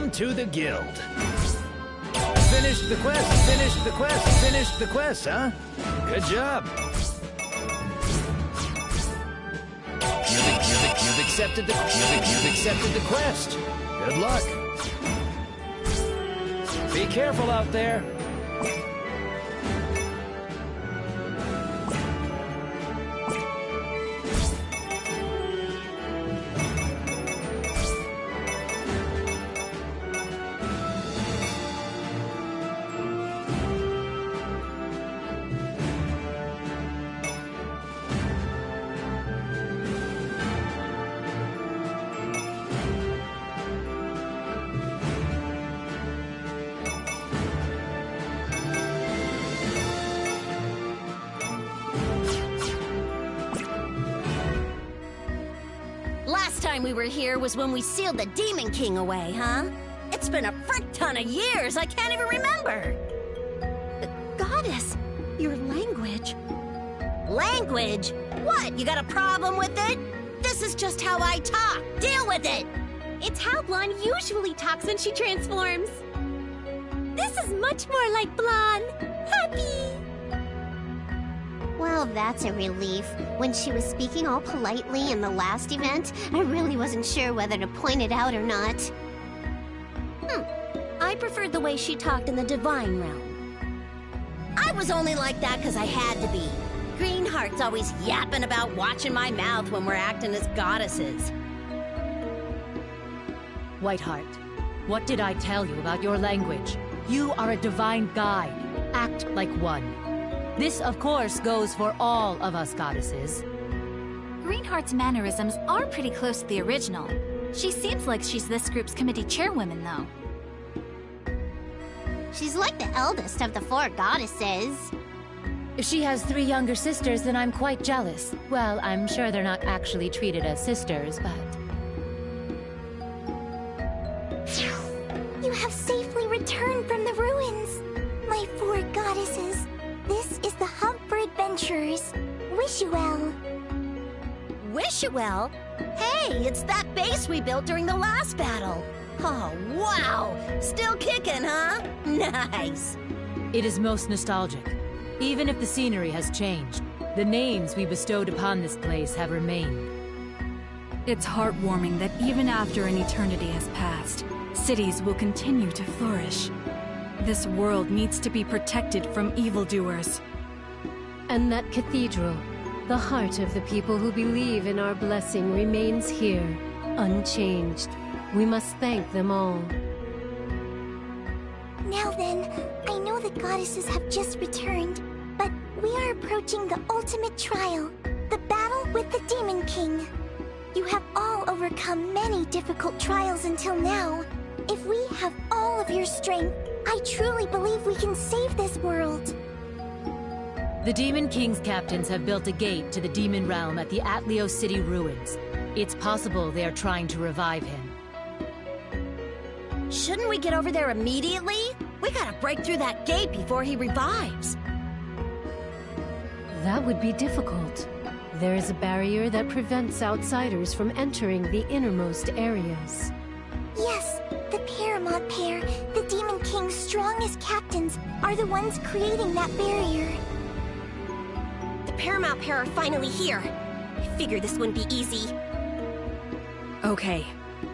Welcome to the guild. Finished the quest, finished the quest, finished the quest, huh? Good job. You've accepted the quest. Good luck. Be careful out there. Last time we were here was when we sealed the Demon King away, huh? It's been a frick ton of years, I can't even remember! Goddess, your language... Language? What, you got a problem with it? This is just how I talk! Deal with it! It's how Blonde usually talks when she transforms. This is much more like Blonde. Happy! Well, that's a relief. When she was speaking all politely in the last event, I really wasn't sure whether to point it out or not. I preferred the way she talked in the Divine Realm. I was only like that because I had to be. Greenheart's always yapping about watching my mouth when we're acting as goddesses. Whiteheart, what did I tell you about your language? You are a divine guide. Act like one. This, of course, goes for all of us goddesses. Greenheart's mannerisms are pretty close to the original. She seems like she's this group's committee chairwoman, though. She's like the eldest of the four goddesses. If she has 3 younger sisters, then I'm quite jealous. Well, I'm sure they're not actually treated as sisters, but... You have safely returned from the ruins, my four goddesses. This is the hub for adventurers. Wish you well. Wish you well? Hey, it's that base we built during the last battle. Oh, wow! Still kicking, huh? Nice! It is most nostalgic. Even if the scenery has changed, the names we bestowed upon this place have remained. It's heartwarming that even after an eternity has passed, cities will continue to flourish. This world needs to be protected from evildoers. And that cathedral, the heart of the people who believe in our blessing, remains here, unchanged. We must thank them all. Now then, I know the goddesses have just returned, but we are approaching the ultimate trial, the battle with the Demon King. You have all overcome many difficult trials until now. If we have all of your strength, I truly believe we can save this world. The Demon King's captains have built a gate to the Demon Realm at the Atleo City ruins. It's possible they are trying to revive him. Shouldn't we get over there immediately? We gotta break through that gate before he revives. That would be difficult. There is a barrier that prevents outsiders from entering the innermost areas. Yes, the Paramount pair, the Demon King's strongest captains, are the ones creating that barrier. The Paramount pair are finally here. I figured this wouldn't be easy. Okay.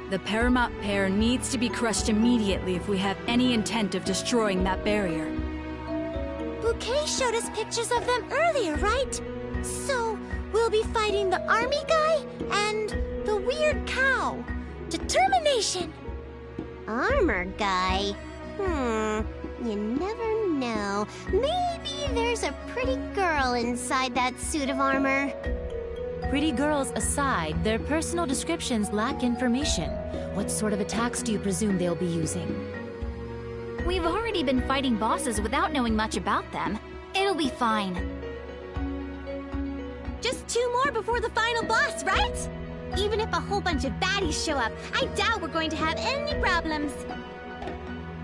The Paramount pair needs to be crushed immediately if we have any intent of destroying that barrier. Bouquet showed us pictures of them earlier, right? So, we'll be fighting the army guy and the weird cow. Determination! Armor guy? You never know. Maybe there's a pretty girl inside that suit of armor. Pretty girls aside, their personal descriptions lack information. What sort of attacks do you presume they'll be using? We've already been fighting bosses without knowing much about them. It'll be fine. Just 2 more before the final boss, right? Even if a whole bunch of baddies show up, I doubt we're going to have any problems.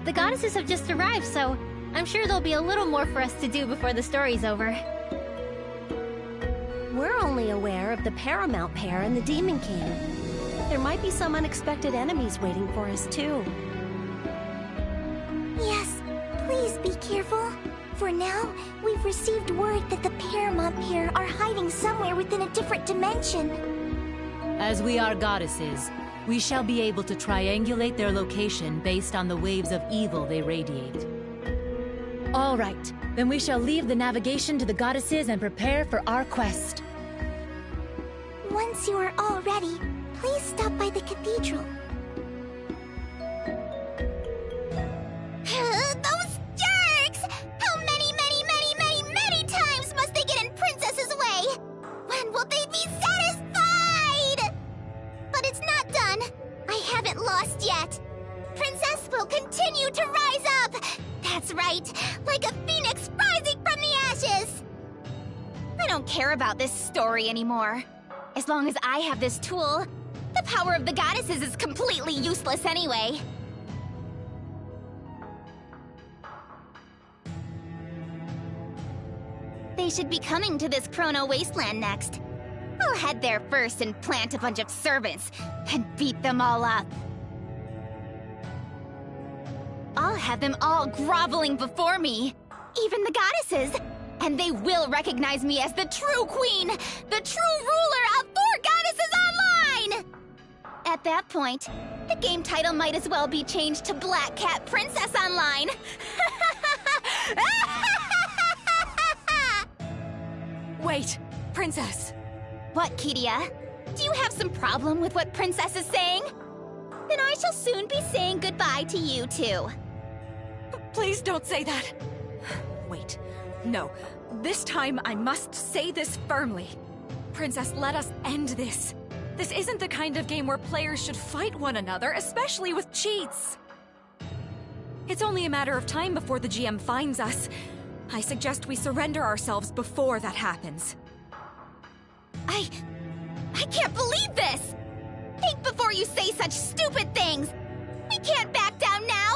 The goddesses have just arrived, so I'm sure there'll be a little more for us to do before the story's over. We're only aware of the Paramount pair and the Demon King. There might be some unexpected enemies waiting for us, too. careful. For now, we've received word that the Paramount pair are hiding somewhere within a different dimension. As we are goddesses, we shall be able to triangulate their location based on the waves of evil they radiate. All right, then we shall leave the navigation to the goddesses and prepare for our quest. Once you are all ready, please stop by the cathedral. Those jerks! How many times must they get in Princess's way? When will they be satisfied? But it's not done. I haven't lost yet. Princess will continue to rise up. That's right, like a phoenix rising from the ashes. I don't care about this story anymore. As long as I have this tool, the power of the goddesses is completely useless anyway. They should be coming to this Chrono Wasteland next. I'll head there first and plant a bunch of servants, and beat them all up. I'll have them all groveling before me, even the goddesses, and they will recognize me as the true queen, the true ruler of 4 Goddesses Online! At that point, the game title might as well be changed to Black Cat Princess Online. Wait, Princess. What, Kiria? Do you have some problem with what Princess is saying? Then I shall soon be saying goodbye to you too. Please don't say that. Wait, no. This time I must say this firmly. Princess, let us end this. This isn't the kind of game where players should fight one another, especially with cheats. It's only a matter of time before the GM finds us. I suggest we surrender ourselves before that happens. I can't believe this! Think before you say such stupid things! We can't back down now!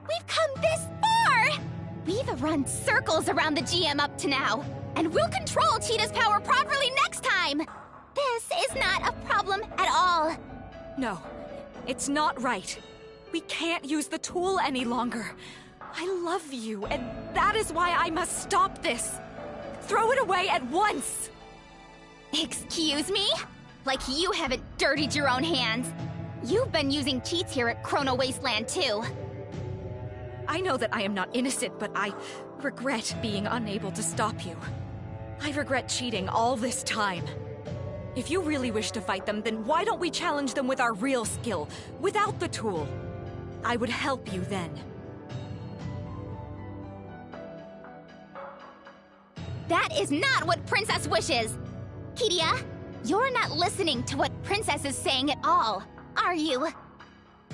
We've come this far! We've run circles around the GM up to now, and we'll control Cheetah's power properly next time! This is not a problem at all. No, it's not right. We can't use the tool any longer. I love you, and that is why I must stop this. Throw it away at once! Excuse me? Like you haven't dirtied your own hands. You've been using cheats here at Chrono Wasteland too. I know that I am not innocent, but I regret being unable to stop you. I regret cheating all this time. If you really wish to fight them, then why don't we challenge them with our real skill, without the tool? I would help you then. That is not what Princess wishes! Kiria, you're not listening to what Princess is saying at all, are you?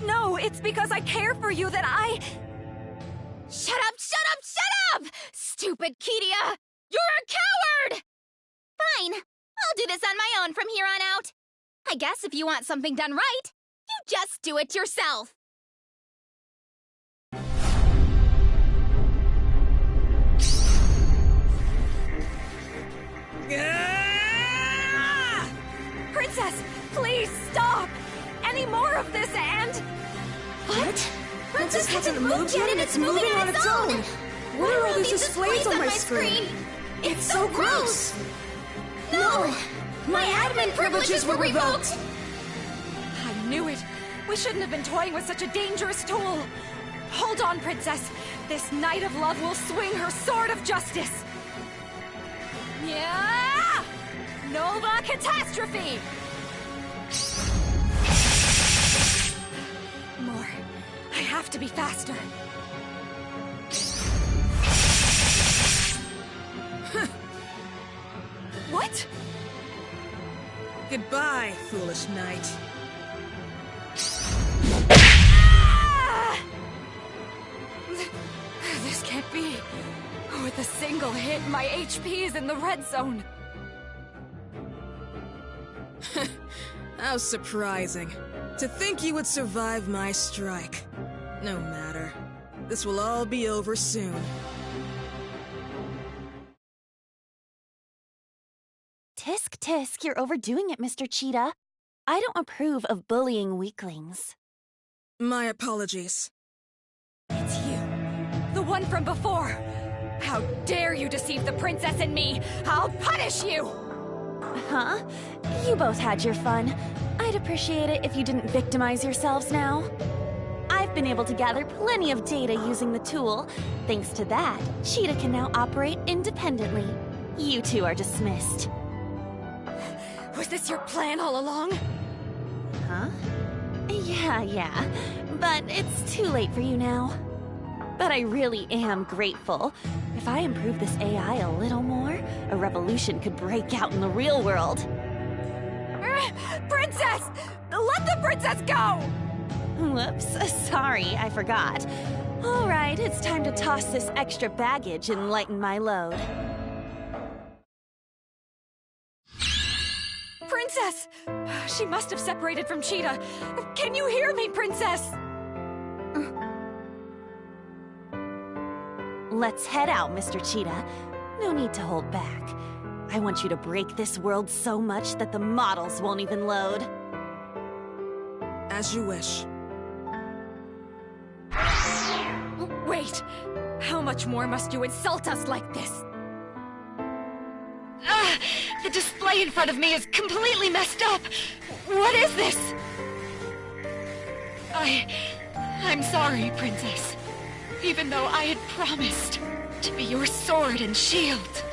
No, it's because I care for you that I... Shut up, shut up, shut up! Stupid Kiria! You're a coward! Fine, I'll do this on my own from here on out. I guess if you want something done right, you just do it yourself. Princess, please stop! Any more of this and... What? Princess hasn't moved yet and it's moving on its own! What are all these displays on my screen? It's so gross! No! My admin privileges were revoked! I knew it! We shouldn't have been toying with such a dangerous tool! Hold on, Princess! This Knight of Love will swing her sword of justice! Yeah! Nova Catastrophe! More. I have to be faster. What? Goodbye, foolish knight. Ah! This can't be. With a single hit, my HP is in the red zone. How surprising. To think you would survive my strike. No matter. This will all be over soon. Tisk tisk, you're overdoing it, Mr. Cheetah. I don't approve of bullying weaklings. My apologies. It's you. The one from before. How dare you deceive the princess and me! I'll punish you! Huh? You both had your fun. I'd appreciate it if you didn't victimize yourselves now. I've been able to gather plenty of data using the tool. Thanks to that, Cheetah can now operate independently. You two are dismissed. Was this your plan all along? Huh? Yeah. But it's too late for you now. But I really am grateful. If I improve this AI a little more, a revolution could break out in the real world. Princess! Let the princess go! Whoops, sorry, I forgot. All right, it's time to toss this extra baggage and lighten my load. Princess! She must have separated from Cheetah. Can you hear me, Princess? Let's head out, Mr. Cheetah. No need to hold back. I want you to break this world so much that the models won't even load. As you wish. Wait! How much more must you insult us like this? The display in front of me is completely messed up! What is this? I'm sorry, Princess. Even though I had promised to be your sword and shield.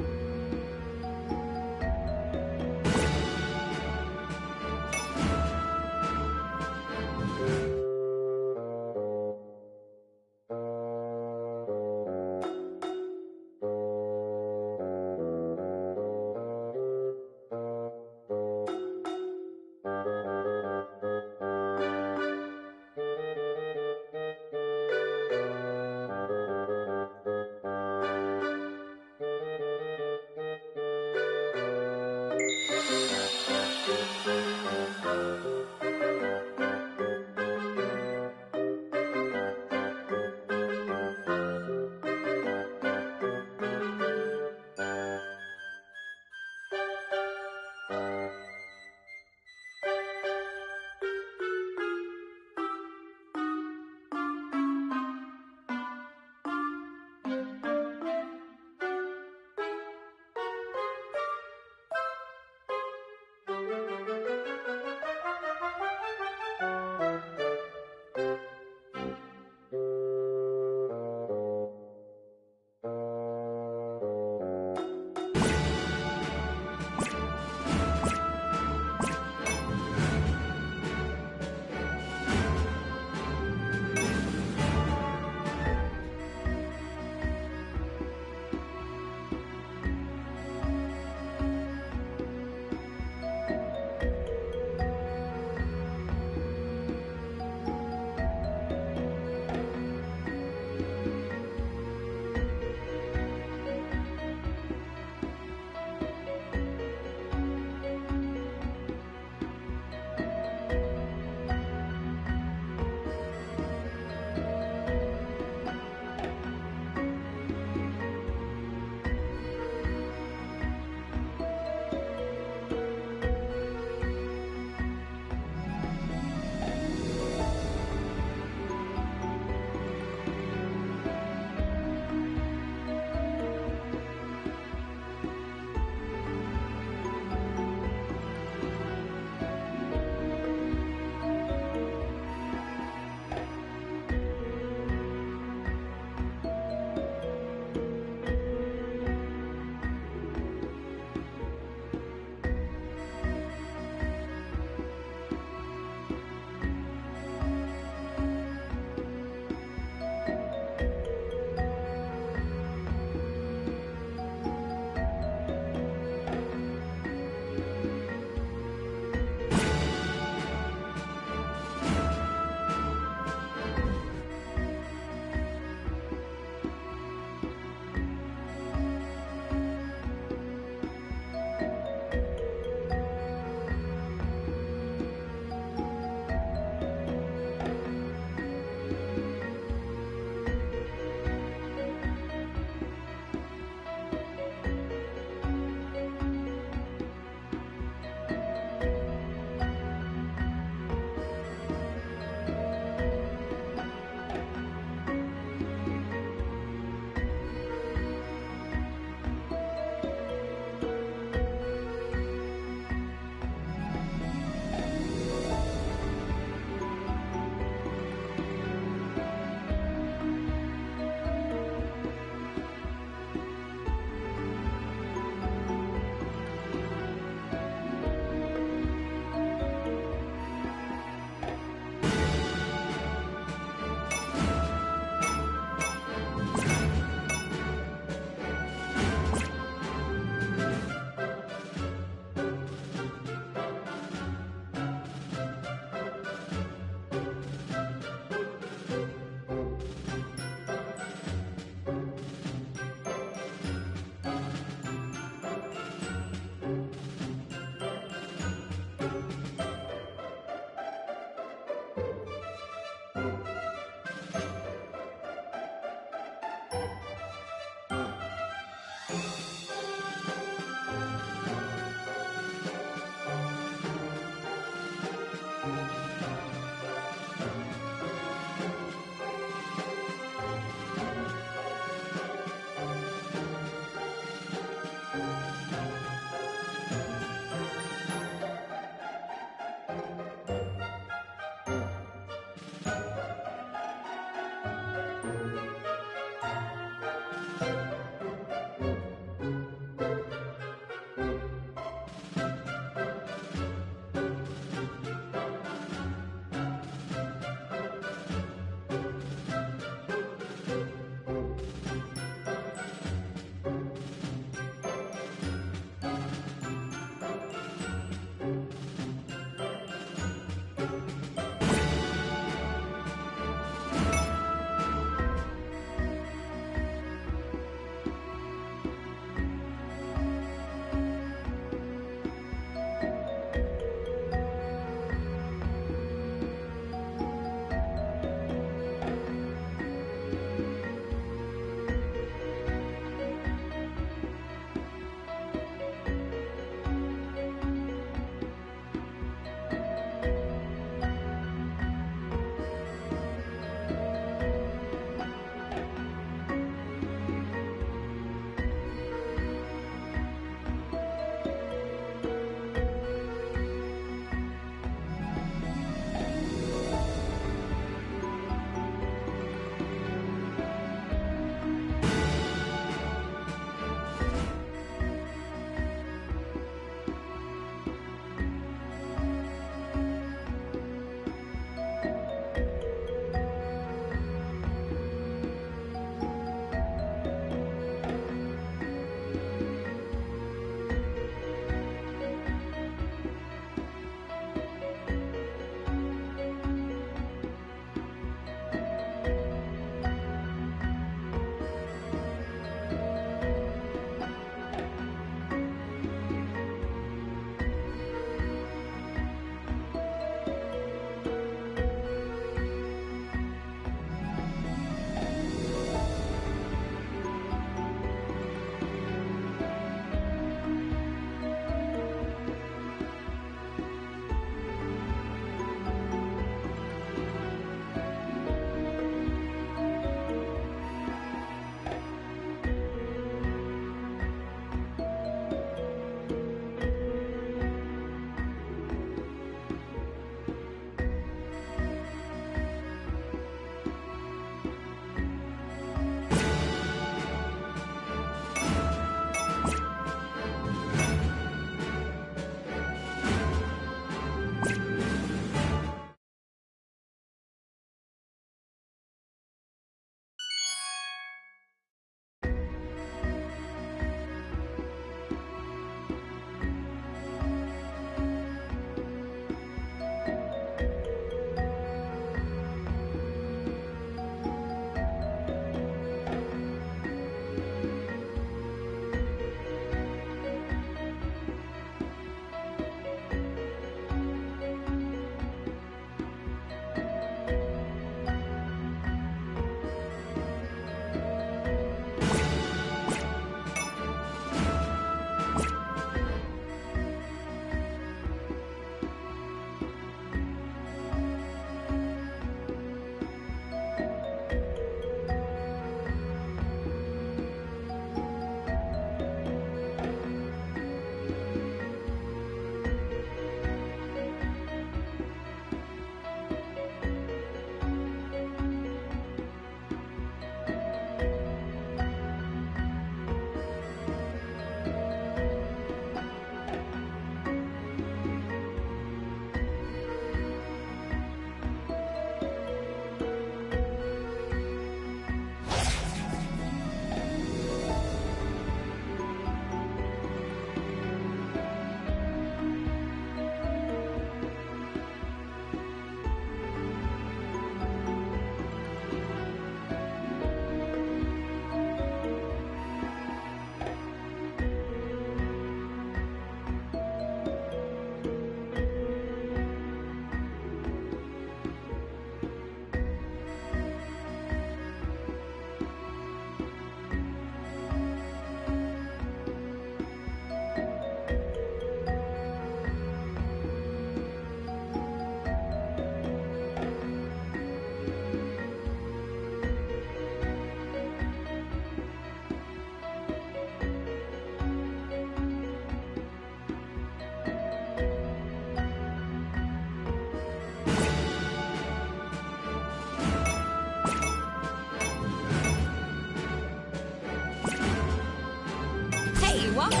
welcome.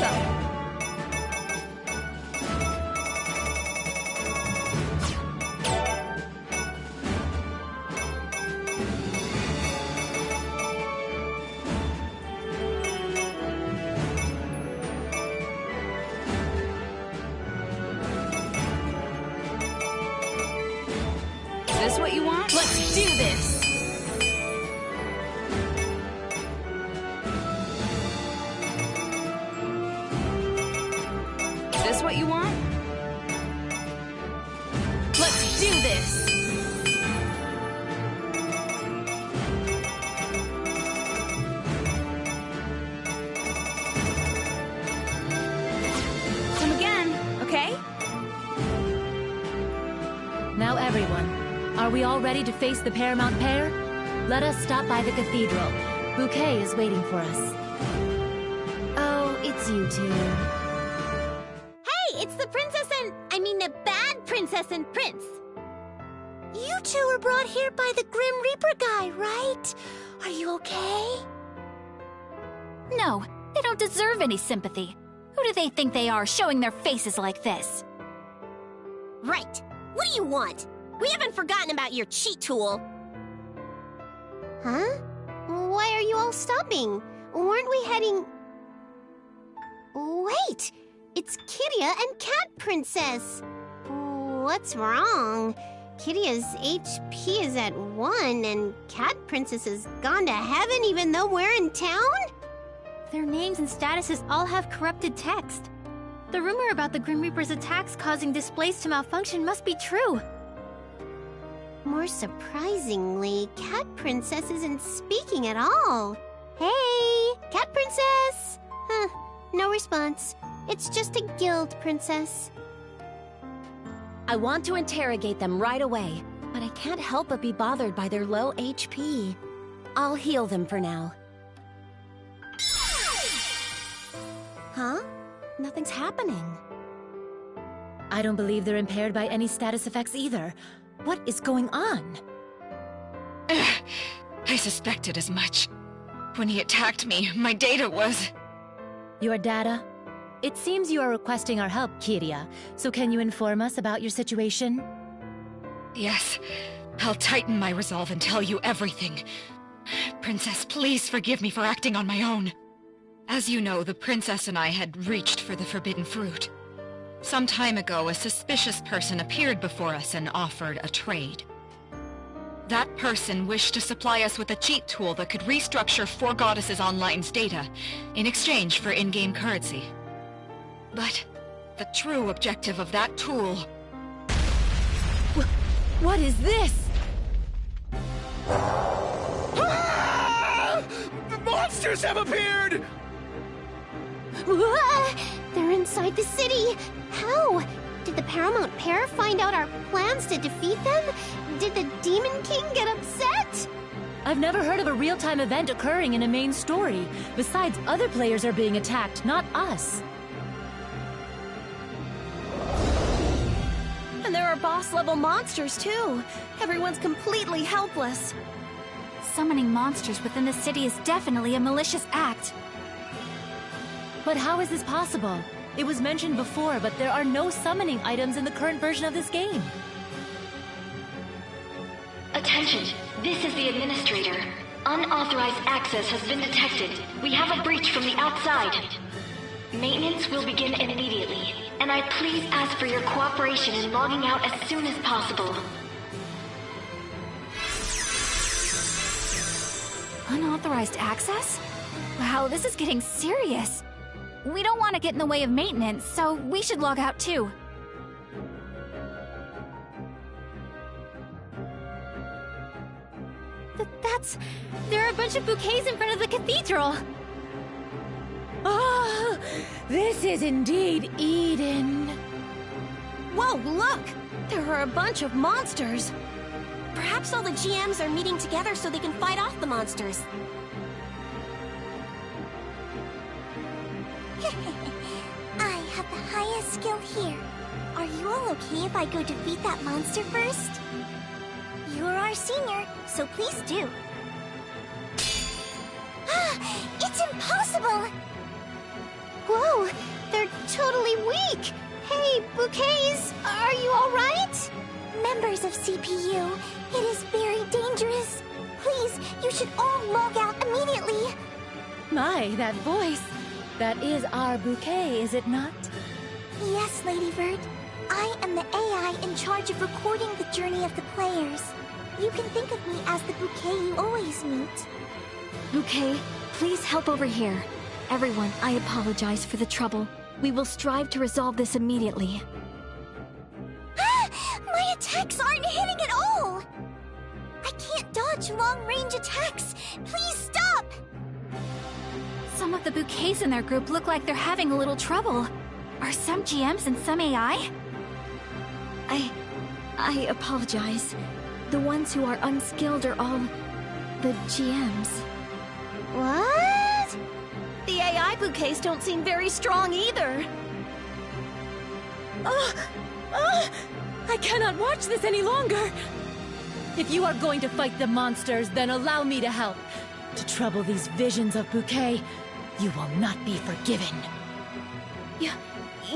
Is this what you want? Let's do this! Is this what you want? Let's do this! Come again, okay? Now everyone, are we all ready to face the Paramount Pair? Let us stop by the cathedral. Bouquet is waiting for us. Oh, it's you two. Hey, it's the princess and... I mean the bad princess and prince. You two were brought here by the Grim Reaper guy, right? Are you okay? No, they don't deserve any sympathy. Who do they think they are, showing their faces like this? Right. What do you want? We haven't forgotten about your cheat tool. Huh? Why are you all stopping? Weren't we heading... Wait! It's Kiria and Cat Princess! What's wrong? Kiria's HP is at 1, and Cat Princess has gone to heaven even though we're in town? Their names and statuses all have corrupted text. The rumor about the Grim Reaper's attacks causing displays to malfunction must be true. More surprisingly, Cat Princess isn't speaking at all. Hey, Cat Princess! Huh, no response. It's just a guild princess. I want to interrogate them right away, but I can't help but be bothered by their low HP. I'll heal them for now. Huh? Nothing's happening. I don't believe they're impaired by any status effects either. What is going on? I suspected as much. When he attacked me, my data was... Your data? It seems you are requesting our help, Kiria. So can you inform us about your situation? Yes. I'll tighten my resolve and tell you everything. Princess, please forgive me for acting on my own. As you know, the princess and I had reached for the forbidden fruit. Some time ago, a suspicious person appeared before us and offered a trade. That person wished to supply us with a cheat tool that could restructure 4 Goddesses Online's data in exchange for in-game currency. But the true objective of that tool... What is this? Monsters have appeared! They're inside the city! How? Did the Paramount Pair find out our plans to defeat them? Did the Demon King get upset? I've never heard of a real-time event occurring in a main story. Besides, other players are being attacked, not us. And there are boss-level monsters, too. Everyone's completely helpless. Summoning monsters within the city is definitely a malicious act. But how is this possible? It was mentioned before, but there are no summoning items in the current version of this game. Attention, this is the Administrator. Unauthorized access has been detected. We have a breach from the outside. Maintenance will begin immediately, and I please ask for your cooperation in logging out as soon as possible. Unauthorized access? Wow, this is getting serious. We don't want to get in the way of maintenance, so we should log out too. There are a bunch of bouquets in front of the cathedral. Ah, this is indeed Eden. Whoa, look! There are a bunch of monsters. Perhaps all the GMs are meeting together so they can fight off the monsters. I have the highest skill here. Are you all okay if I go defeat that monster first? You're our senior, so please do. It's impossible! Whoa, they're totally weak! Hey, Bouquets, are you alright? Members of CPU, it is very dangerous. Please, you should all log out immediately. My, that voice. That is our Bouquet, is it not? Yes, Lady Bird. I am the AI in charge of recording the journey of the players. You can think of me as the Bouquet you always meet. Bouquet, please help over here. Everyone, I apologize for the trouble. We will strive to resolve this immediately. My attacks aren't hitting at all! I can't dodge long-range attacks! Please stop! Some of the Bouquets in their group look like they're having a little trouble. Are some GMs and some AI? I apologize. The ones who are unskilled are all the GMs. What? The AI Bouquets don't seem very strong either. I cannot watch this any longer! If you are going to fight the monsters, then allow me to help. To trouble these visions of Bouquet, you will not be forgiven.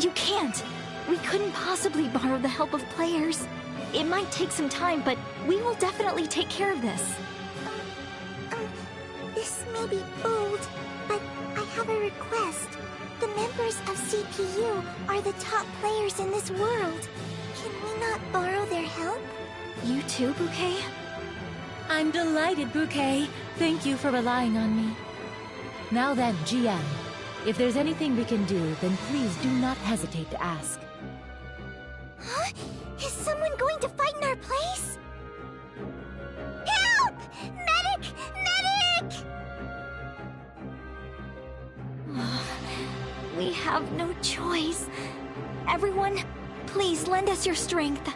You can't. We couldn't possibly borrow the help of players. It might take some time, but we will definitely take care of this. This may be bold, but I have a request. The members of CPU are the top players in this world. Can we not borrow their help? You too, Bouquet? I'm delighted, Bouquet. Thank you for relying on me. Now then, GM, if there's anything we can do, then please do not hesitate to ask. Huh? Is someone going to fight in our place? Help! Medic! Medic! We have no choice. Everyone, please lend us your strength.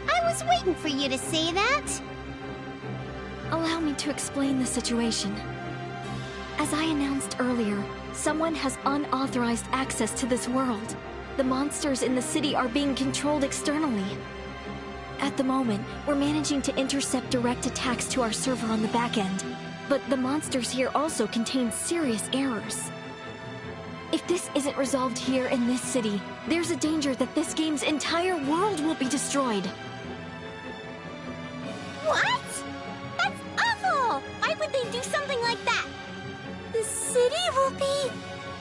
I was waiting for you to say that. Allow me to explain the situation. As I announced earlier, someone has unauthorized access to this world. The monsters in the city are being controlled externally. At the moment, we're managing to intercept direct attacks to our server on the back end. But the monsters here also contain serious errors. If this isn't resolved here in this city, there's a danger that this game's entire world will be destroyed. What? That's awful! Why would they do something like that? The city will be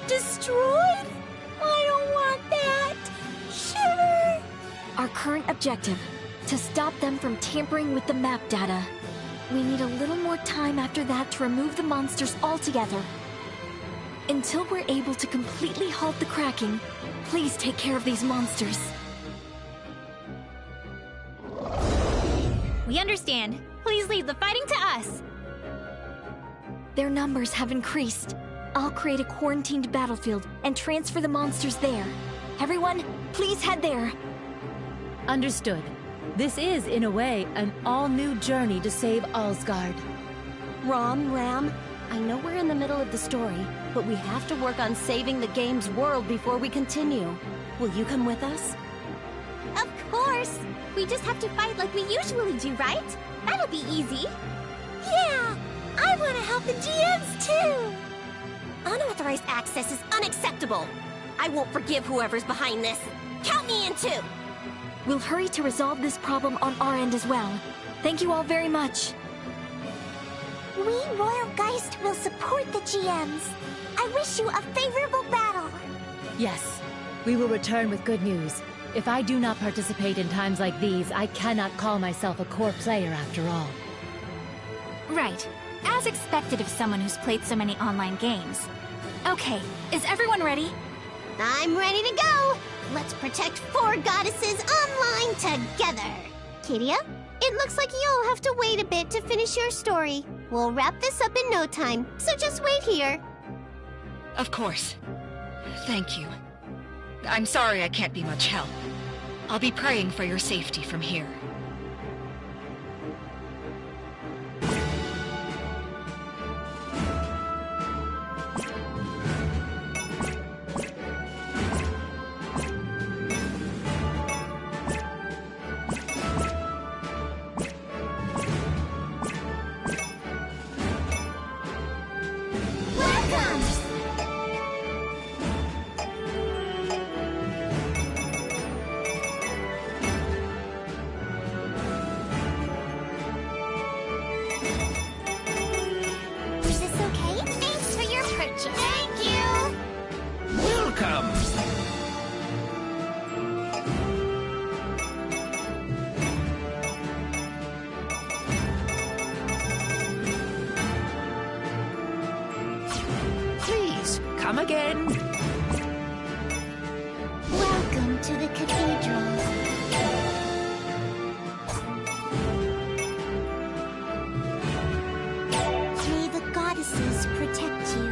destroyed? I don't want that! Shiver! Our current objective, to stop them from tampering with the map data. We need a little more time after that to remove the monsters altogether. Until we're able to completely halt the cracking, please take care of these monsters. We understand. Please leave the fighting to us. Their numbers have increased. I'll create a quarantined battlefield and transfer the monsters there. Everyone, please head there. Understood. This is, in a way, an all-new journey to save Alsgard. Ram, I know we're in the middle of the story, but we have to work on saving the game's world before we continue. Will you come with us? Of course! We just have to fight like we usually do, right? That'll be easy. Yeah! I want to help the GMs too! Unauthorized access is unacceptable. I won't forgive whoever's behind this. Count me in too! We'll hurry to resolve this problem on our end as well. Thank you all very much. We Royal Geist will support the GMs. I wish you a favorable battle. Yes, we will return with good news. If I do not participate in times like these, I cannot call myself a core player after all. Right. As expected of someone who's played so many online games. Okay, is everyone ready? I'm ready to go. Let's protect 4 goddesses online together. Kiria, it looks like you'll have to wait a bit to finish your story. We'll wrap this up in no time, so just wait here. Of course. Thank you. I'm sorry I can't be much help. I'll be praying for your safety from here. come again. Welcome to the cathedral. May the goddesses protect you.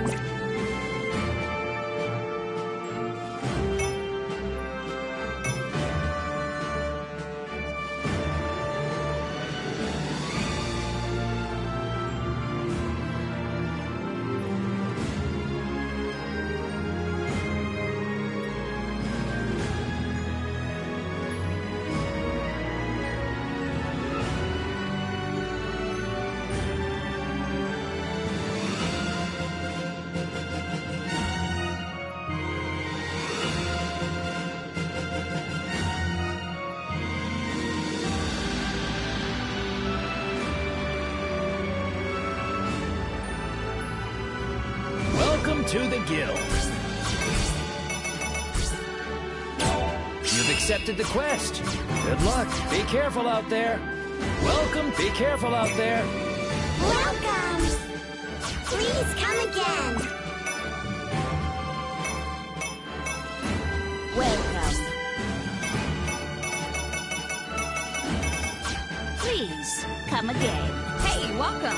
Welcome to the guild. You've accepted the quest. Good luck. Be careful out there. Welcome. Be careful out there. Welcome! Please come again. Welcome. Please, come again. Hey, welcome.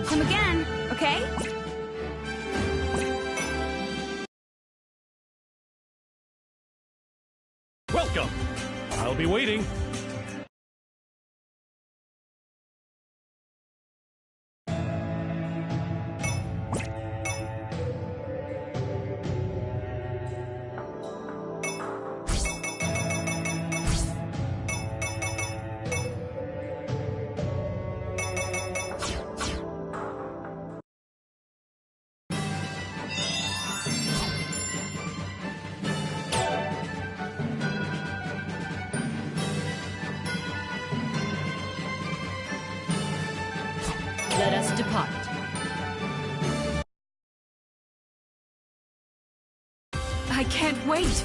Come again, okay? Welcome! I'll be waiting. Let us depart. I can't wait.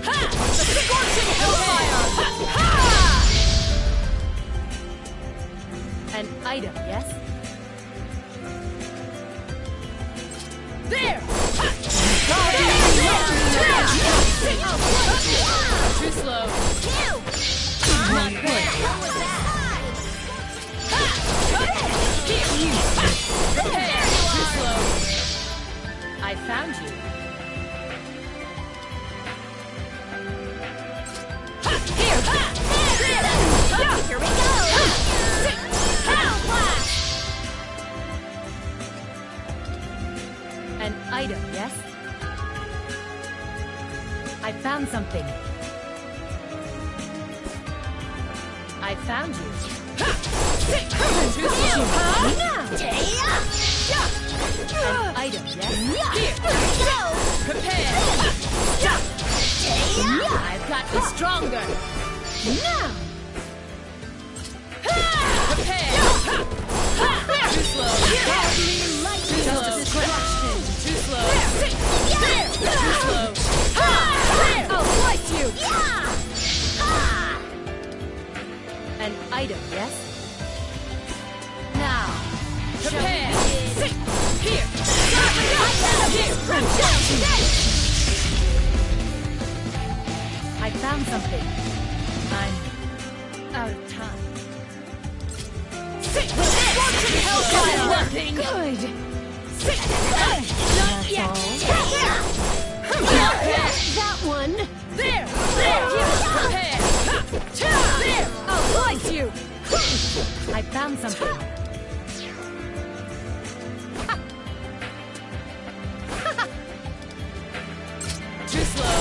Ha! The scorching hellfire! Ha! An item, yes? There! Too slow. Not good. Too slow. I found you. Here! Here we go. An item, yes? I found something. I found you. Too slow. An item, yes? Here! Prepare! I've got you stronger. Prepare! Too slow. Too slow. Too slow. I'll slice you! An item, yes? Now, Prepare! Here! I found something. I'm out of time. Scorching hellfire! Nothing. Good! Not yet. That one! There! Prepare! There! I'll slice you! I found something. Too slow.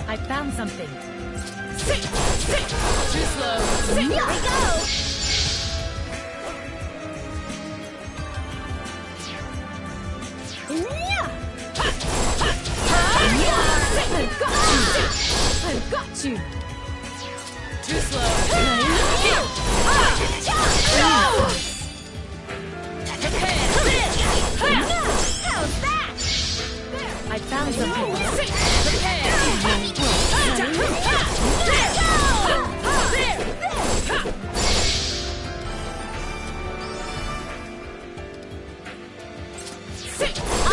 I found something. Too slow. Here we go. Too slow. How's that? I found something.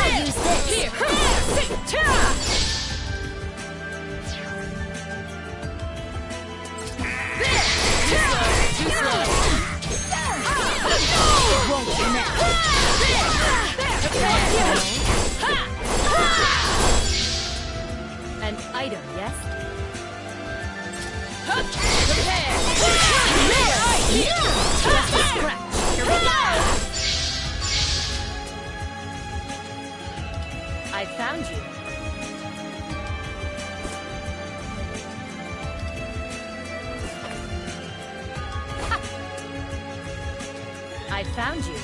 I'll use this. Here. Too slow. It won't connect. An item, yes? Prepare! Just a scratch. Here we go! I found you. I found you.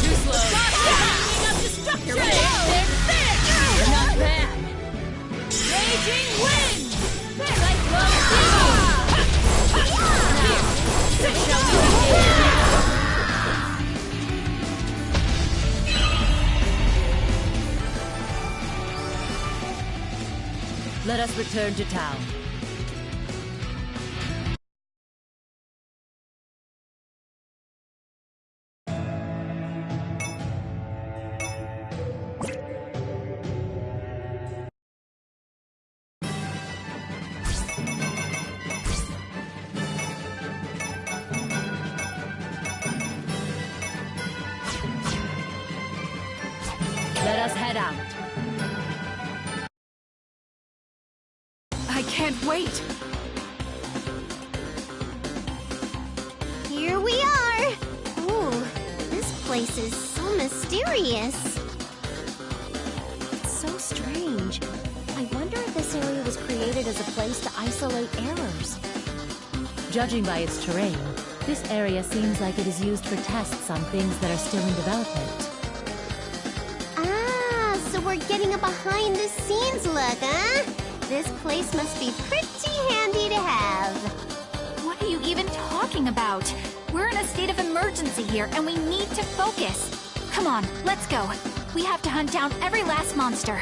Too slow. Not bad. Raging wind. Let us return to town. Let us head out. I can't wait! Here we are! Ooh, this place is so mysterious. It's so strange. I wonder if this area was created as a place to isolate errors. Judging by its terrain, this area seems like it is used for tests on things that are still in development. Ah, so we're getting a behind-the-scenes look, huh? This place must be pretty handy to have. What are you even talking about? We're in a state of emergency here, and we need to focus. Come on, let's go. We have to hunt down every last monster.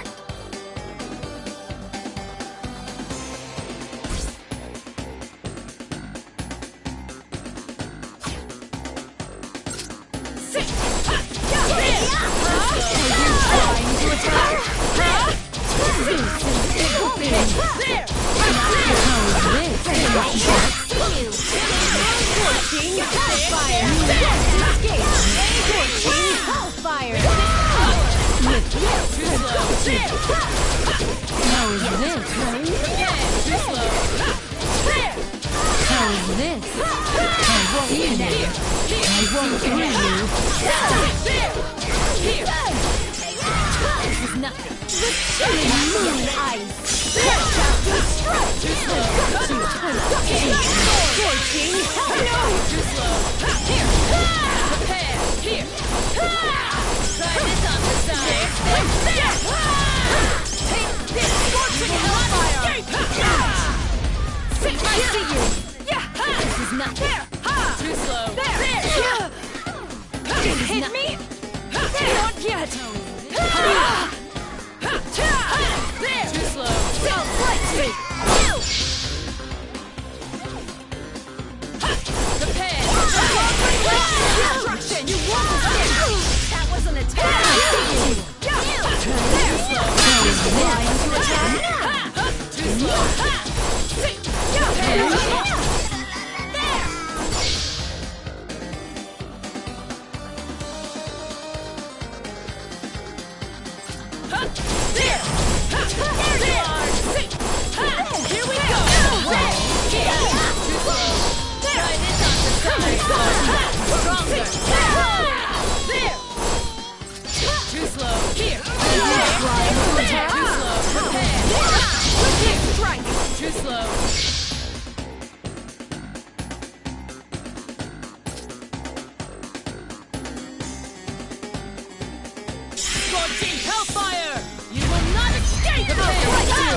Scorching hellfire! You will not escape! Here we go!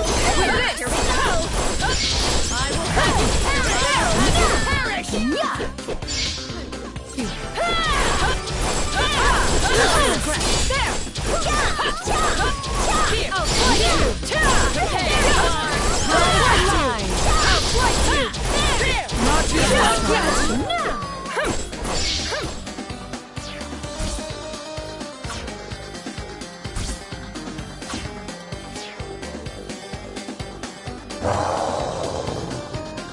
I will have you! Perish! There! Here! I'll fly you! I'll fly you! Not yet!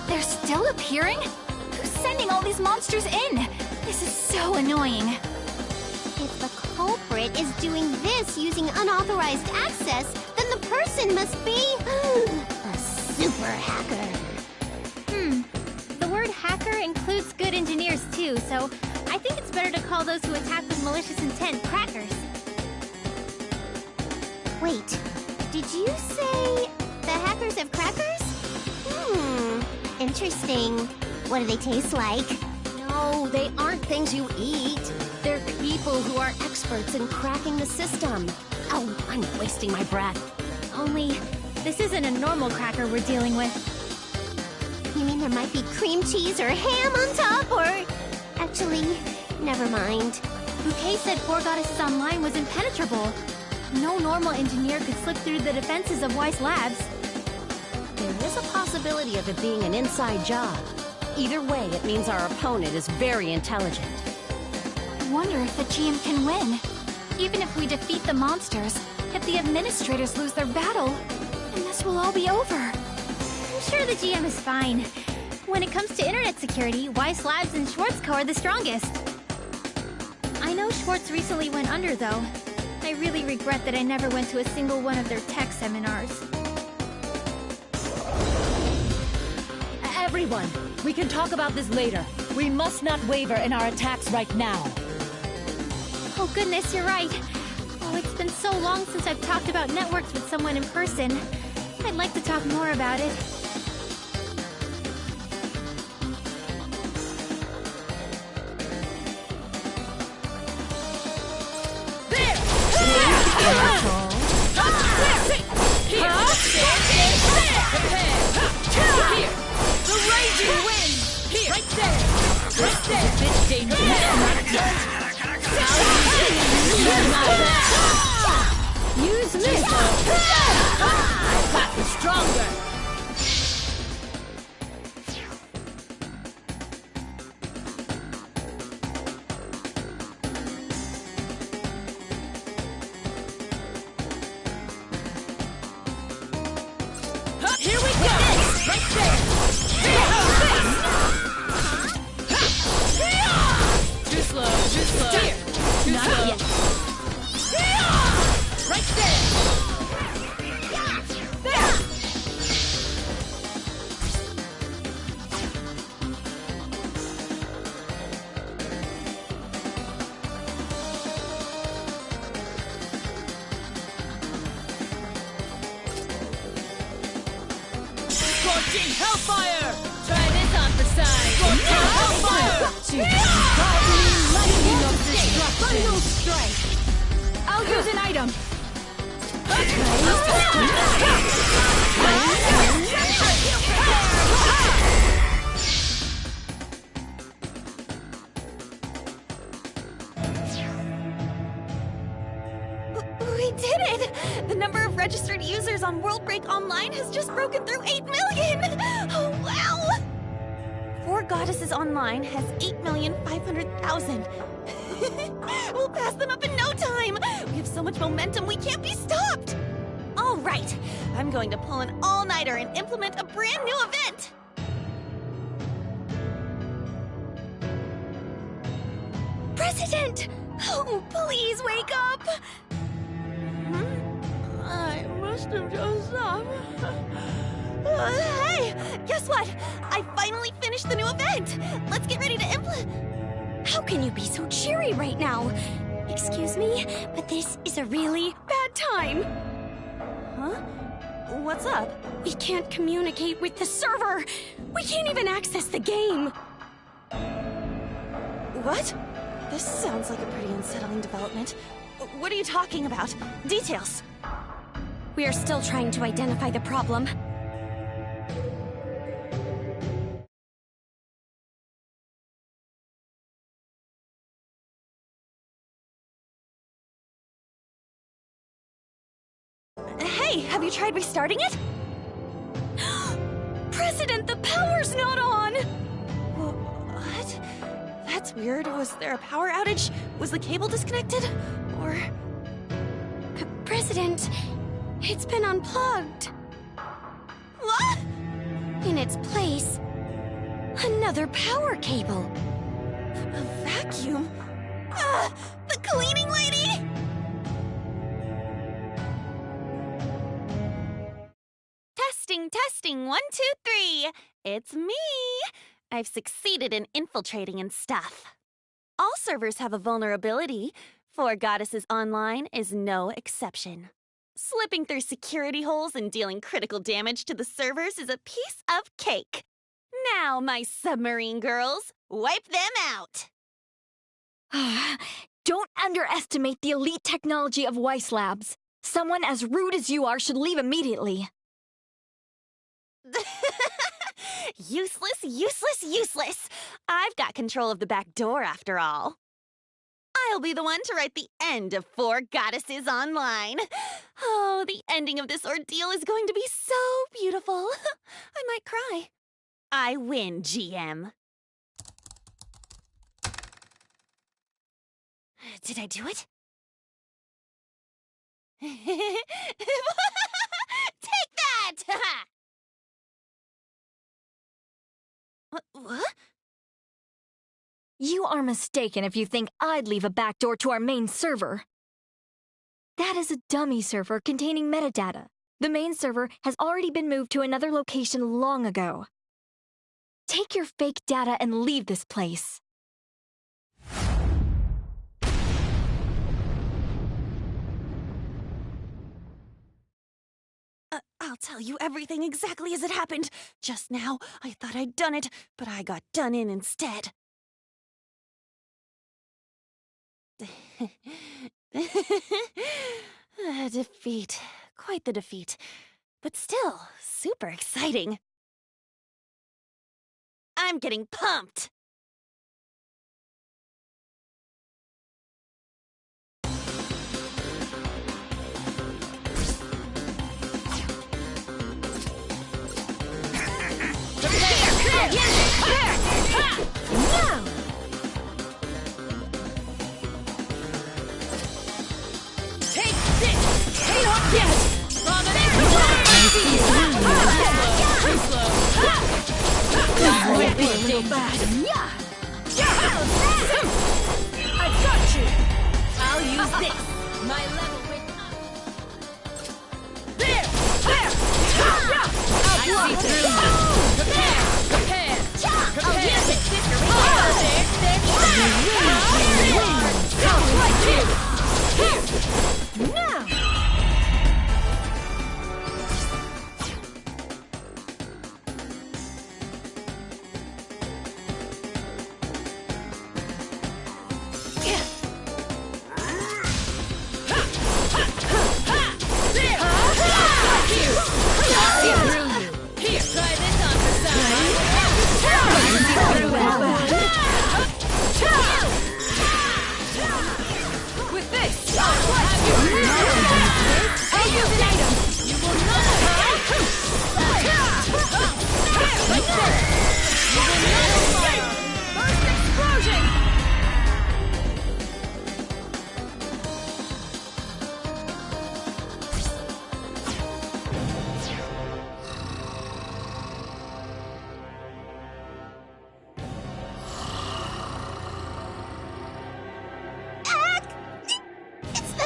They're still appearing? Who's sending all these monsters in? This is so annoying. If the culprit is doing this using unauthorized access, then the person must be a super hacker. The word hacker includes good engineers too, so I think it's better to call those who attack with malicious intent crackers. Wait, did you say the hackers have crackers? Interesting. What do they taste like? No, they aren't things you eat. They're people who are experts in cracking the system. Oh, I'm wasting my breath. Only, this isn't a normal cracker we're dealing with. You mean there might be cream cheese or ham on top, or... Actually, never mind. Bouquet said Four Goddesses Online was impenetrable. No normal engineer could slip through the defenses of Weiss Labs. There is a possibility of it being an inside job. Either way, it means our opponent is very intelligent. I wonder if the GM can win. Even if we defeat the monsters, if the administrators lose their battle, then this will all be over. I'm sure the GM is fine. When it comes to internet security, Weiss Labs and Schwartzco are the strongest. I know Schwartz recently went under, though. I really regret that I never went to a single one of their tech seminars. Everyone, we can talk about this later. We must not waver in our attacks right now. Oh goodness, you're right. Oh, it's been so long since I've talked about networks with someone in person. I'd like to talk more about it. The raging wind! Here! Right there! Right there! It's a bit dangerous. Use this! I've got the stronger! Here we go! Right there! Too slow, too slow. Here. Too Not slow. yet. Right there! Scorching hellfire! Try this on for size! Scorching hellfire! Lightning of destruction! Final strike! I'll use an item. We did it! The number of registered users on World Break Online has just broken through 8 million! Oh, wow! Four Goddesses Online has 8,500,000. We'll pass them up in no time! We have so much momentum, we can't be stopped! All right, I'm going to pull an all-nighter and implement a brand new event! President! Oh, please wake up! I must have dozed off. Hey! Guess what? I finally finished the new event! Let's get ready to implement... How can you be so cheery right now? Excuse me, but this is a really bad time. Huh? What's up? We can't communicate with the server. We can't even access the game. What? This sounds like a pretty unsettling development. What are you talking about? Details. We are still trying to identify the problem. Hey, have you tried restarting it? President, the power's not on! What? That's weird. Was there a power outage? Was the cable disconnected? Or... President, it's been unplugged. What? In its place, another power cable. A vacuum? The cleaning lady? Testing, 1, 2, 3. It's me. I've succeeded in infiltrating and stuff. All servers have a vulnerability. 4 Goddesses Online is no exception. Slipping through security holes and dealing critical damage to the servers is a piece of cake. Now, my submarine girls, wipe them out. Don't underestimate the elite technology of Weiss Labs. Someone as rude as you are should leave immediately. Useless. I've got control of the back door after all. I'll be the one to write the end of 4 Goddesses Online. Oh, the ending of this ordeal is going to be so beautiful. I might cry. I win, GM. Did I do it? Take that! What? You are mistaken if you think I'd leave a backdoor to our main server. That is a dummy server containing metadata. The main server has already been moved to another location long ago. Take your fake data and leave this place. I'll tell you everything exactly as it happened. Just now, I thought I'd done it, but I got done in instead. Defeat. Quite the defeat. But still, super exciting. I'm getting pumped! I've got you! I'll use this! My level with... There! I'll see through you! Prepare! I'll use it! Here! Now!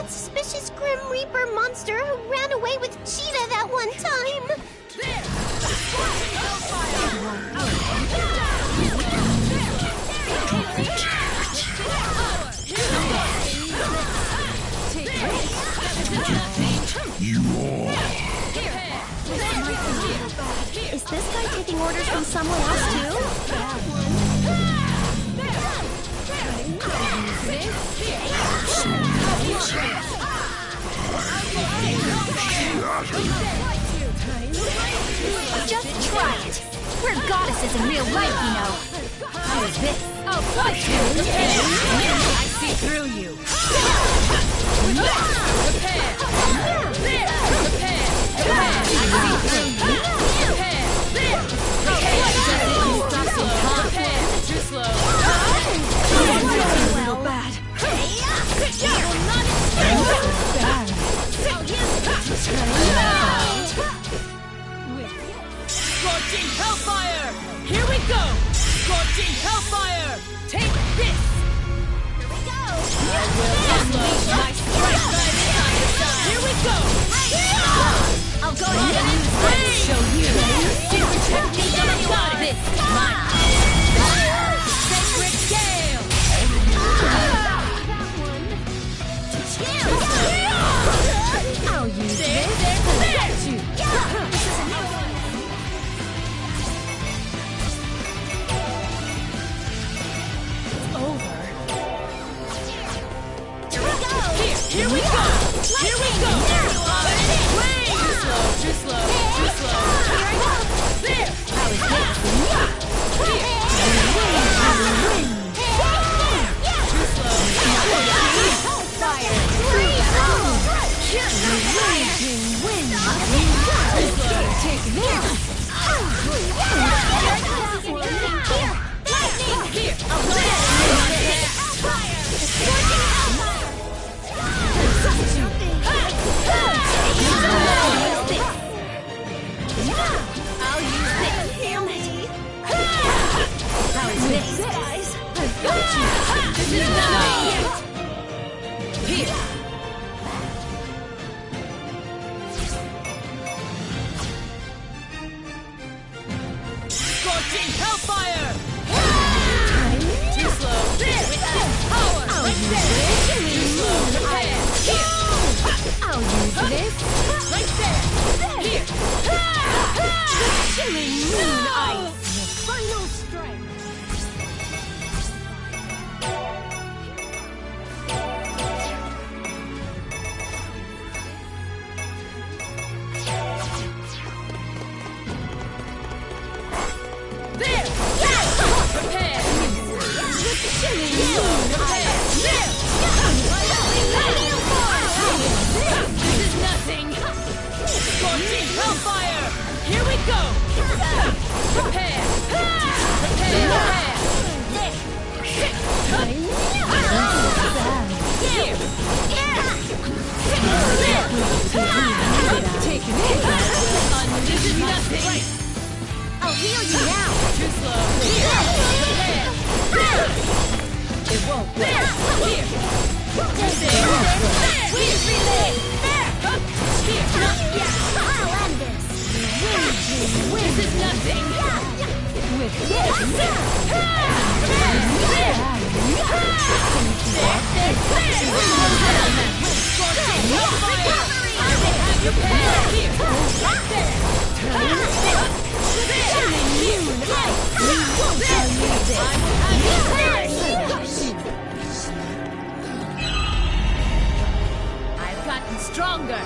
Suspicious Grim Reaper monster who ran away with Cheetah that one time. Is this guy taking orders from someone else too? Just try it. We're goddesses in real life, you know. How is this? Oh, fight you! I see through you. Prepare! Too slow. Real bad. Scorching Hellfire! Here we go! Scorching Hellfire! Take this! Here we go! I will unleash my strike by side to side! Here we go! I'll go ahead and Show you! Secret technique of a goddess! Mine! Sacred Gale! I'll use There! you. Here we go! Here we go! Too slow, too slow, too slow. There! How is this? Too slow. Take this. Here! I'll use this. Heal me. How is this? Guys. I've got you! This is nothing! Here! Scorching Hellfire! Too slow! There! Power! Right there! Too slow! Prepare! Here! I'll use this. Right there! Here! Chilling moon ice. Final strike. There! Prepare! Chilling moon Prepare! There! This is nothing! Scorching Hellfire! Here we go! Prepare! Prepare! Here! Take it. This is nothing! I'll heal you now. Too slow! Here! Prepare! It won't work! Here! Please relay! Here! I'll end this. This is nothing! With this. I've gotten stronger!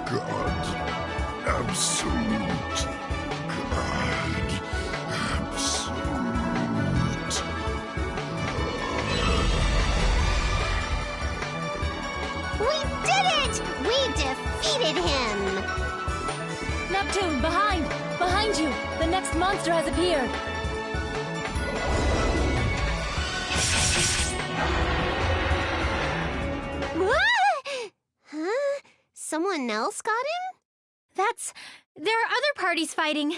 God. Absolute. God. Absolute. We did it! We defeated him! Neptune, behind! Behind you! The next monster has appeared! What? Huh? Someone else got him? There are other parties fighting.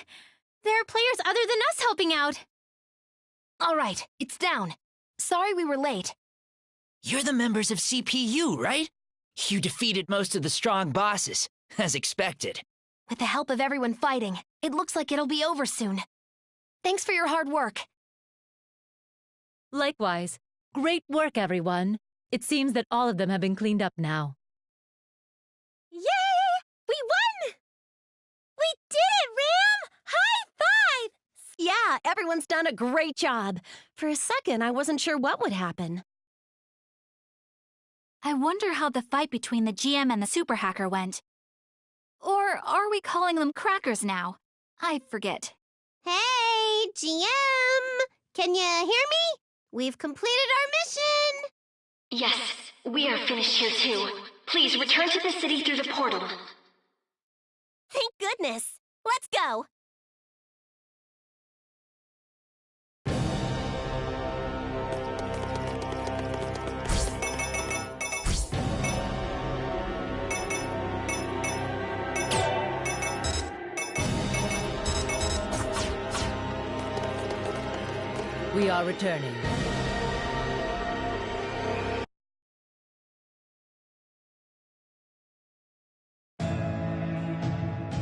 There are players other than us helping out. All right, it's down. Sorry we were late. You're the members of CPU, right? You defeated most of the strong bosses, as expected. With the help of everyone fighting, it looks like it'll be over soon. Thanks for your hard work. Likewise. Great work, everyone. It seems that all of them have been cleaned up now. Yay! We won! We did it, Ram! High five! Yeah, Yeah, everyone's done a great job. For a second, I wasn't sure what would happen. I wonder how the fight between the GM and the super hacker went. Or are we calling them crackers now? I forget. Hey, GM! Can you hear me? We've completed our mission! Yes, we are finished here too. Please return to the city through the portal. Thank goodness! Let's go! We are returning.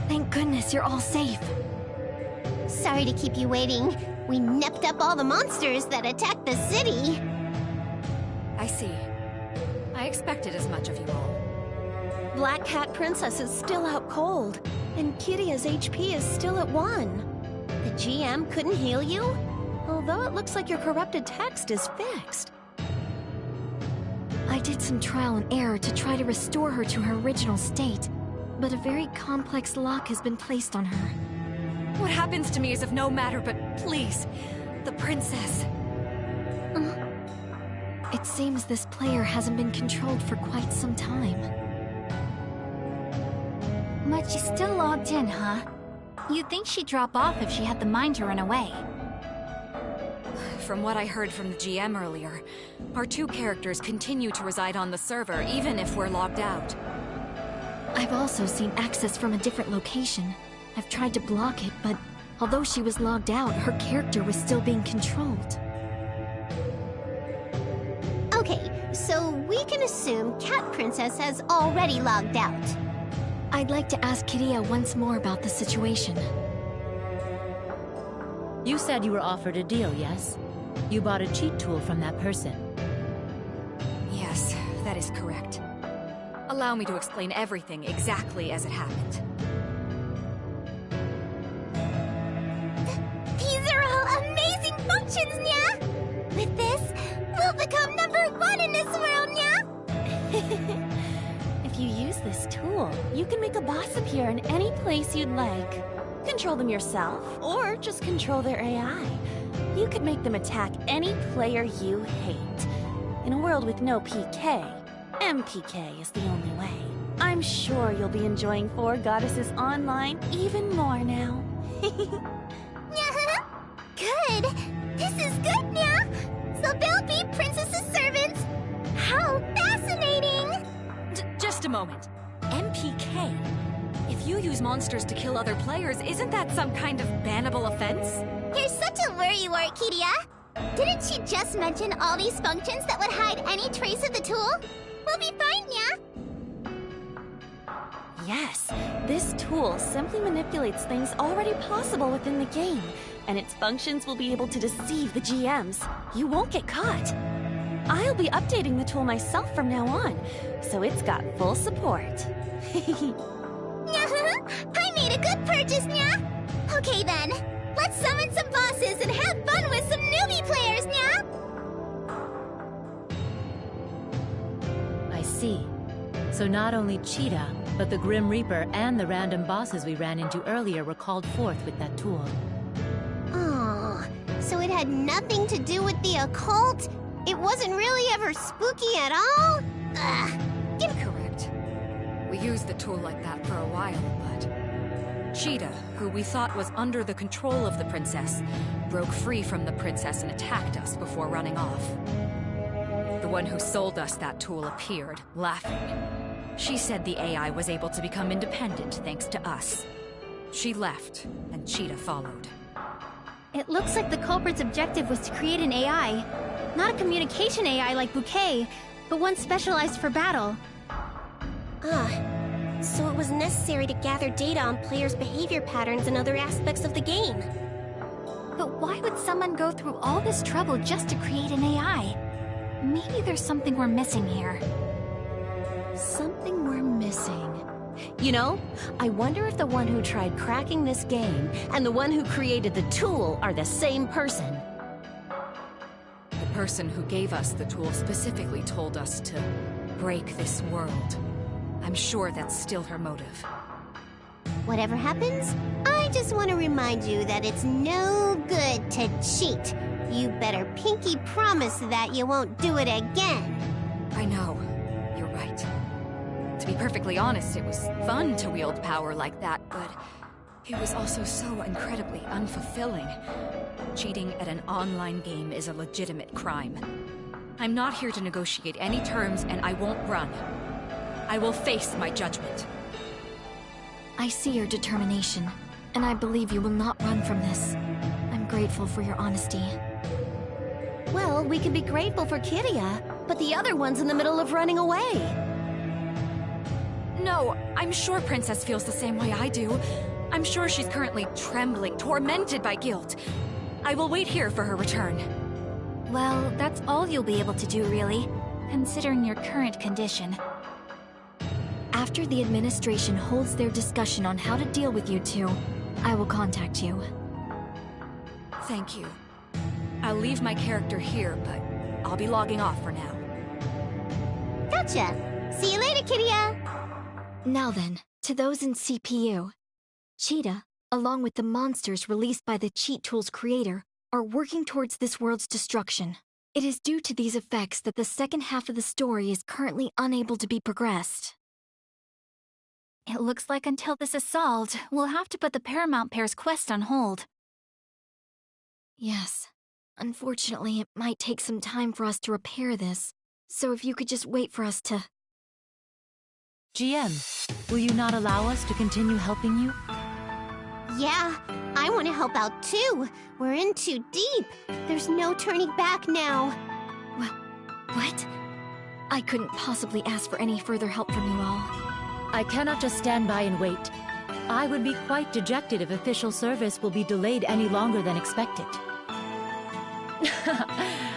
Thank goodness you're all safe. Sorry to keep you waiting. We nepped up all the monsters that attacked the city. I see. I expected as much of you all. Black Cat Princess is still out cold, and Kiria's HP is still at 1. The GM couldn't heal you? Although it looks like your corrupted text is fixed. I did some trial and error to try to restore her to her original state, but a very complex lock has been placed on her. What happens to me is of no matter, but please, the princess. It seems this player hasn't been controlled for quite some time. But she's still logged in, huh? You'd think she'd drop off if she had the mind to run away. From what I heard from the GM earlier, our two characters continue to reside on the server even if we're logged out. I've also seen access from a different location. I've tried to block it, but although she was logged out, her character was still being controlled. Okay, so we can assume Cat Princess has already logged out. I'd like to ask Kiria once more about the situation. You said you were offered a deal, yes? You bought a cheat tool from that person. Yes, that is correct. Allow me to explain everything exactly as it happened. These are all amazing functions, Nya! With this, we'll become #1 in this world, Nya! If you use this tool, you can make a boss appear in any place you'd like. Control them yourself, or just control their AI. You could make them attack any player you hate. In a world with no PK, MPK is the only way. I'm sure you'll be enjoying 4 Goddesses Online even more now. Good! This is good, Nya! So they'll be Princess's servants! How fascinating! Just a moment. MPK? If you use monsters to kill other players, isn't that some kind of bannable offense? You're such a worrywart, Kiria! Didn't she just mention all these functions that would hide any trace of the tool? We'll be fine, Nya! Yes, this tool simply manipulates things already possible within the game, and its functions will be able to deceive the GMs. You won't get caught. I'll be updating the tool myself from now on, so it's got full support. I made a good purchase, Nya! Okay then, let's summon some bosses and have fun with some newbie players, Nya! I see. So not only Cheetah, but the Grim Reaper and the random bosses we ran into earlier were called forth with that tool. Oh, so it had nothing to do with the occult? It wasn't really ever spooky at all? Ugh. Incorrect. We used the tool like that for a while, but Cheetah, who we thought was under the control of the princess, broke free from the princess and attacked us before running off. The one who sold us that tool appeared, laughing. She said the AI was able to become independent thanks to us. She left, and Cheetah followed. It looks like the culprit's objective was to create an AI. Not a communication AI like Bouquet, but one specialized for battle. So it was necessary to gather data on players' behavior patterns and other aspects of the game. But why would someone go through all this trouble just to create an AI? Maybe there's something we're missing here. Something we're missing. You know, I wonder if the one who tried cracking this game and the one who created the tool are the same person. The person who gave us the tool specifically told us to break this world. I'm sure that's still her motive. Whatever happens, I just want to remind you that it's no good to cheat. You better pinky promise that you won't do it again. I know. You're right. To be perfectly honest, it was fun to wield power like that, but it was also so incredibly unfulfilling. Cheating at an online game is a legitimate crime. I'm not here to negotiate any terms, and I won't run. I will face my judgment. I see your determination, and I believe you will not run from this. I'm grateful for your honesty. Well, we can be grateful for Kiria, but the other one's in the middle of running away. No, I'm sure Princess feels the same way I do. I'm sure she's currently trembling, tormented by guilt. I will wait here for her return. Well, that's all you'll be able to do, really, considering your current condition. After the administration holds their discussion on how to deal with you two, I will contact you. Thank you. I'll leave my character here, but I'll be logging off for now. Gotcha. See you later, Kiria. Now then, to those in CPU. Cheetah, along with the monsters released by the cheat tool's creator, are working towards this world's destruction. It is due to these effects that the second half of the story is currently unable to be progressed. It looks like until this is solved, we'll have to put the Paramount Pair's quest on hold. Yes. Unfortunately, it might take some time for us to repair this, so if you could just wait for us to... GM, will you not allow us to continue helping you? Yeah, I want to help out too. We're in too deep. There's no turning back now. What? I couldn't possibly ask for any further help from you all. I cannot just stand by and wait. I would be quite dejected if official service will be delayed any longer than expected.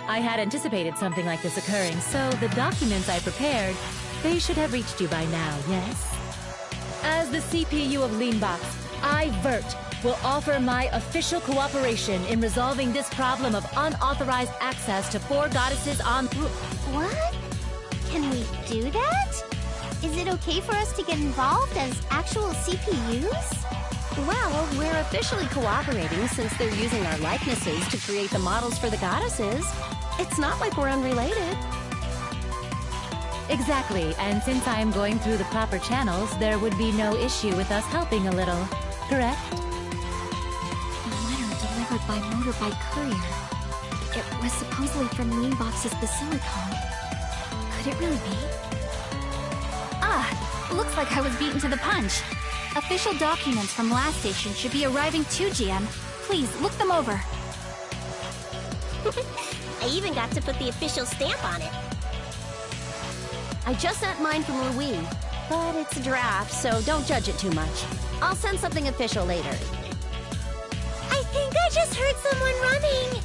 I had anticipated something like this occurring, so the documents I prepared, they should have reached you by now, yes? As the CPU of Leanbox, I, Vert, will offer my official cooperation in resolving this problem of unauthorized access to 4 goddesses on... What? Can we do that? Is it okay for us to get involved as actual CPUs? Well, we're officially cooperating since they're using our likenesses to create the models for the goddesses. It's not like we're unrelated. Exactly, and since I am going through the proper channels, there would be no issue with us helping a little, correct? A letter delivered by motorbike courier. It was supposedly from Leanbox's Basilicom. Could it really be? Looks like I was beaten to the punch. Official documents from last station should be arriving too, GM. Please, look them over. I even got to put the official stamp on it. I just sent mine from Louis, but it's a draft, so don't judge it too much. I'll send something official later. I think I just heard someone running.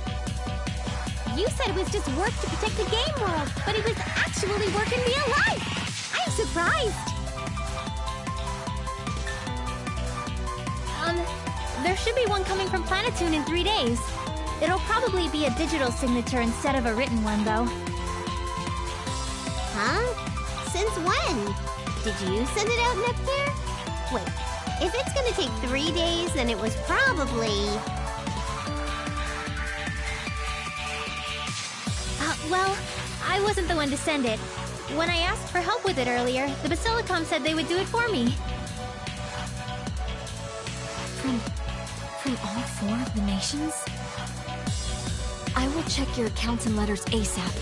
You said it was just work to protect the game world, but it was actually work in real life. I'm surprised. There should be one coming from Planetoon in 3 days. It'll probably be a digital signature instead of a written one, though. Huh? Since when? Did you send it out, Neptune? Wait, if it's gonna take 3 days, then it was probably... Well, I wasn't the one to send it. When I asked for help with it earlier, the Basilicom said they would do it for me. From all 4 of the nations? I will check your accounts and letters ASAP.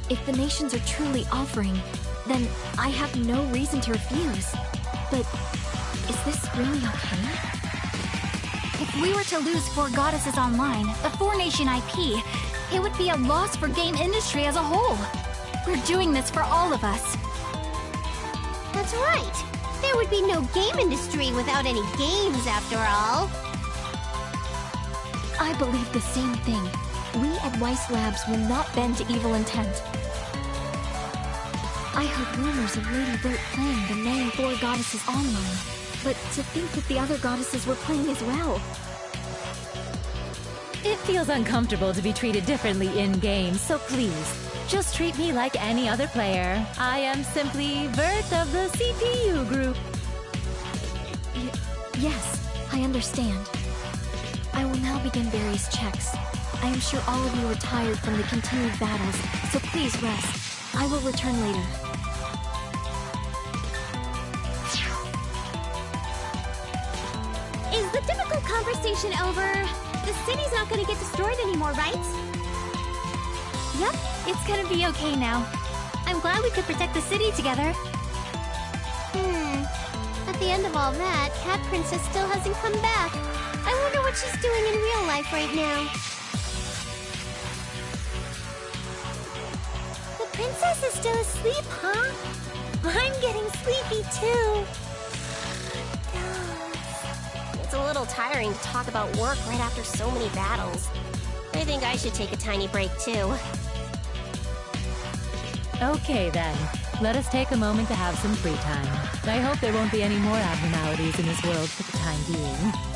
If the nations are truly offering, then I have no reason to refuse. But is this really okay? If we were to lose 4 goddesses online, a 4-nation IP, it would be a loss for game industry as a whole. We're doing this for all of us. That's right. There would be no game industry without any games, after all. I believe the same thing. We at Weiss Labs will not bend to evil intent. I heard rumors of Lady Bert playing the May 4 Goddesses online, but to think that the other goddesses were playing as well. It feels uncomfortable to be treated differently in-game, so please, just treat me like any other player. I am simply Vert of the CPU group. Yes, I understand. I will now begin various checks. I am sure all of you are tired from the continued battles, so please rest. I will return later. Is the difficult conversation over? The city's not gonna get destroyed anymore, right? Yep, it's gonna be okay now. I'm glad we could protect the city together. At the end of all that, Cat Princess still hasn't come back. I wonder what she's doing in real life right now. The princess is still asleep, huh? I'm getting sleepy too. It's a little tiring to talk about work right after so many battles. I think I should take a tiny break too. Okay then, let us take a moment to have some free time. I hope there won't be any more abnormalities in this world for the time being.